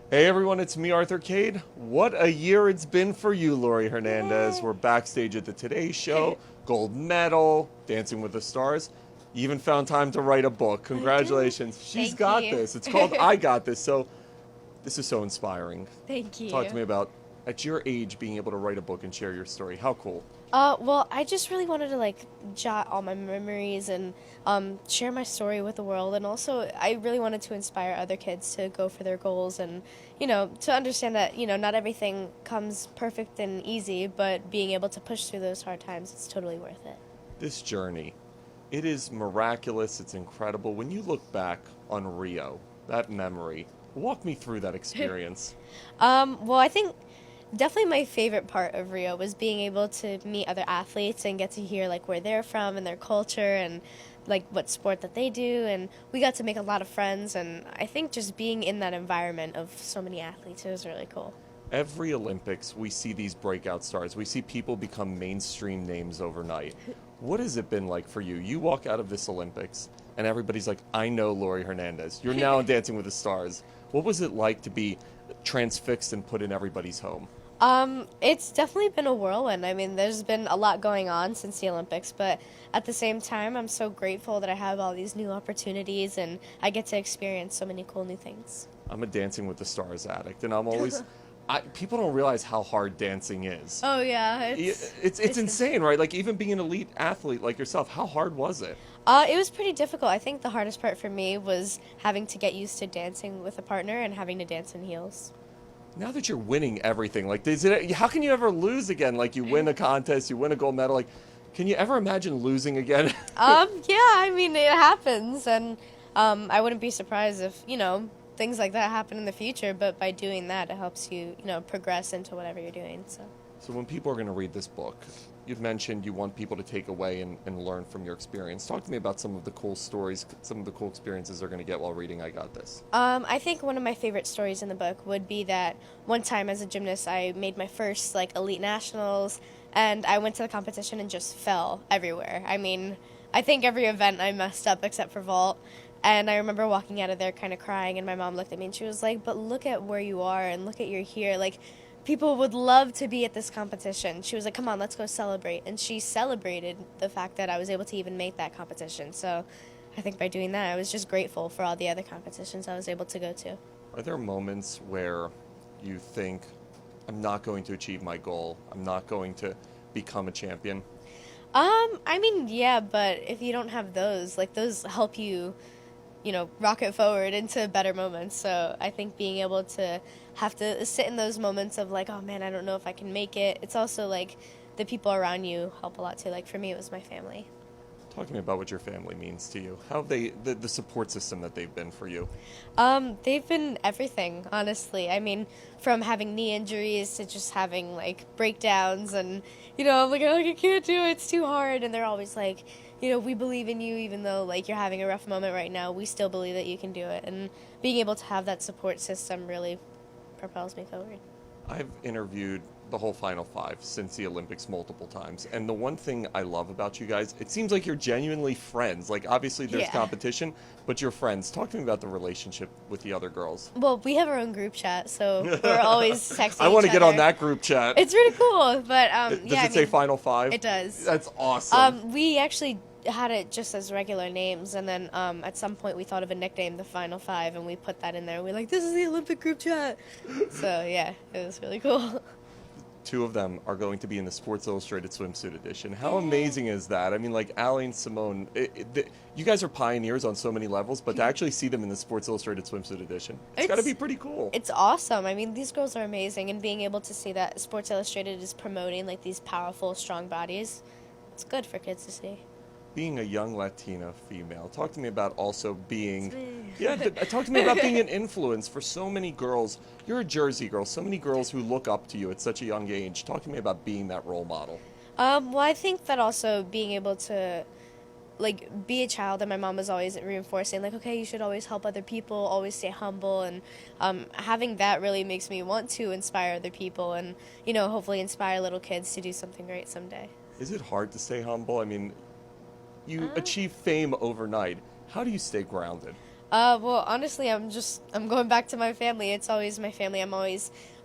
Hey everyone, it's me, Arthur Cade. What a year it's been for you, Laurie Hernandez. Yay! We're backstage at the Today Show, gold medal, Dancing with the Stars. You even found time to write a book. I did. Congratulations. She's Thank got you. this. It's called I Got This. So, this is so inspiring. Thank Talk to you. me about, at your age, being able to write a book and share your story. How cool. Well, I just really wanted to like jot all my memories and share my story with the world, and also I really wanted to inspire other kids to go for their goals and to understand that not everything comes perfect and easy, but being able to push through those hard times, it's totally worth it. This journey, it is miraculous. It's incredible. When you look back on Rio, that memory, walk me through that experience. Well, I think definitely my favorite part of Rio was being able to meet other athletes and get to hear like where they're from and their culture and like what sport that they do, and we got to make a lot of friends, and I think just being in that environment of so many athletes, it was really cool. Every Olympics, we see these breakout stars. We see people become mainstream names overnight. What has it been like for you? You walk out of this Olympics, and everybody's like, I know Laurie Hernandez. You're now in Dancing with the Stars. What was it like to be transfixed and put in everybody's home? It's definitely been a whirlwind. I mean, there's been a lot going on since the Olympics, but at the same time, I'm so grateful that I have all these new opportunities and I get to experience so many cool new things. I'm a Dancing with the Stars addict, and I'm always. People don't realize how hard dancing is. Oh yeah, It's insane, right? Like, even being an elite athlete like yourself, how hard was it? it was pretty difficult. I think the hardest part for me was having to get used to dancing with a partner and having to dance in heels. Now that you're winning everything, like, how can you ever lose again? Like, you win a contest, you win a gold medal. Like, can you ever imagine losing again? Yeah, I mean it happens, and I wouldn't be surprised if things like that happen in the future. But by doing that, it helps you progress into whatever you're doing. So. So when people are going to read this book, you've mentioned you want people to take away and learn from your experience. Talk to me about some of the cool stories, some of the cool experiences they're going to get while reading I Got This. I think one of my favorite stories in the book would be that one time as a gymnast, I made my first like elite nationals, and I went to the competition and just fell everywhere. I mean, I think every event I messed up except for vault. And I remember walking out of there kind of crying, and my mom looked at me and she was like, "But look at where you are, and look at you're here. Like, people would love to be at this competition." She was like, "Come on, let's go celebrate." And she celebrated the fact that I was able to even make that competition. So I think by doing that, I was just grateful for all the other competitions I was able to go to. Are there moments where you think, I'm not going to achieve my goal, I'm not going to become a champion? I mean, yeah, but if you don't have those, like those help you, rocket forward into better moments. So I think being able to have to sit in those moments of like, oh man, I don't know if I can make it. It's also like the people around you help a lot too. Like for me, it was my family. Talk to me about what your family means to you. How have the support system that they've been for you. They've been everything, honestly. I mean, from having knee injuries to just having like breakdowns, and I'm like, oh, I can't do it. It's too hard. And they're always like, we believe in you, even though like you're having a rough moment right now. We still believe that you can do it. And being able to have that support system really propels me forward. I've interviewed the whole Final Five since the Olympics multiple times, and the one thing I love about you guys, it seems like you're genuinely friends. Like, obviously there's Yeah. competition, but you're friends. Talk to me about the relationship with the other girls. Well, we have our own group chat, so we're always texting I want to each get on other. that group chat. It's really cool, but Does yeah, it say Final Five? it does. That's awesome. We actually had it just as regular names, and then at some point we thought of a nickname, the Final Five, and we put that in there. We're like, this is the Olympic group chat. So yeah, it was really cool. Two of them are going to be in the Sports Illustrated swimsuit edition. How amazing is that? I mean, like Allie and Simone, you guys are pioneers on so many levels, but to actually see them in the Sports Illustrated swimsuit edition, it's got to be pretty cool. It's awesome. I mean, these girls are amazing, and being able to see that Sports Illustrated is promoting like these powerful, strong bodies, it's good for kids to see. Being a young Latina female, talk to me about also being, It's me. talk to me about being an influence for so many girls. You're a Jersey girl, so many girls who look up to you at such a young age. Talk to me about being that role model. Well, I think that also being able to like be a child, and my mom was always reinforcing like, okay, you should always help other people, always stay humble, and having that really makes me want to inspire other people, and hopefully inspire little kids to do something great someday. Is it hard to stay humble? I mean, you achieve fame overnight. How do you stay grounded? Well, honestly, I'm going back to my family. It's always my family.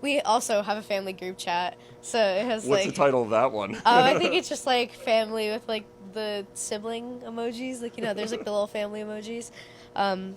We also have a family group chat. So it has What's the like, title of that one? I think it's just like family with like the sibling emojis. Like, there's like the little family emojis.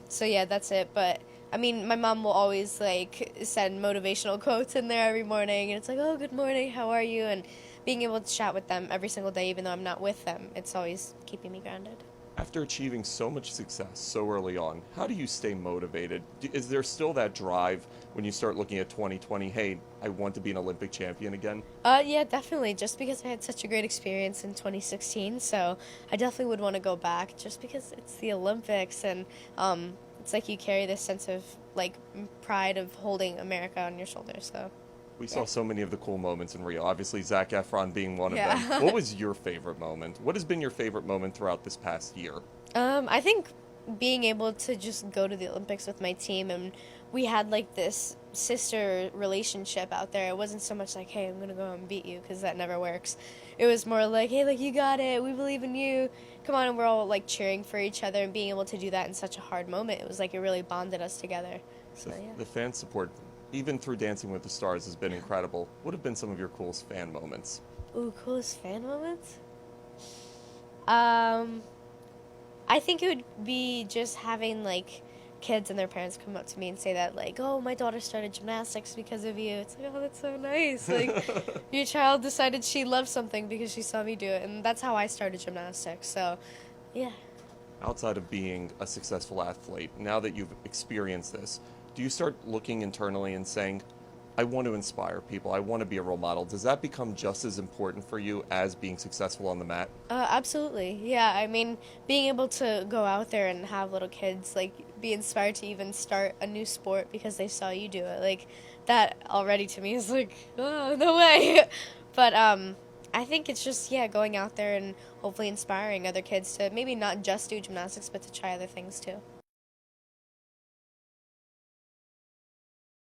So yeah, that's it. But I mean, my mom will always like send motivational quotes in there every morning. And it's like, oh, good morning. How are you? And being able to chat with them every single day, even though I'm not with them, it's always keeping me grounded. After achieving so much success so early on, how do you stay motivated? Is there still that drive when you start looking at 2020, hey, I want to be an Olympic champion again? Yeah, definitely. Just because I had such a great experience in 2016, so I definitely would want to go back. Just because it's the Olympics, and it's like you carry this sense of like pride of holding America on your shoulders. So We saw so many of the cool moments in Rio. Obviously, Zac Efron being one of yeah. them. What was your favorite moment? What has been your favorite moment throughout this past year? I think being able to just go to the Olympics with my team, and we had like this sister relationship out there. It wasn't so much like, hey, I'm gonna go and beat you, because that never works. It was more like, hey, like, you got it, we believe in you, come on. And we're all like cheering for each other, and being able to do that in such a hard moment, it was like it really bonded us together. So yeah. The fan support, even through Dancing with the Stars, has been incredible. What have been some of your coolest fan moments? Ooh, coolest fan moments? I think it would be just having like kids and their parents come up to me and say that, like, oh, my daughter started gymnastics because of you. It's like, oh, that's so nice. Like, your child decided she loved something because she saw me do it. And that's how I started gymnastics. So yeah. Outside of being a successful athlete, now that you've experienced this, do you start looking internally and saying, I want to inspire people, I want to be a role model? Does that become just as important for you as being successful on the mat? Absolutely. Yeah. I mean, being able to go out there and have little kids, like, be inspired to even start a new sport because they saw you do it, like, that already to me is like, oh, no way. But I think it's just, yeah, going out there and hopefully inspiring other kids to maybe not just do gymnastics, but to try other things too.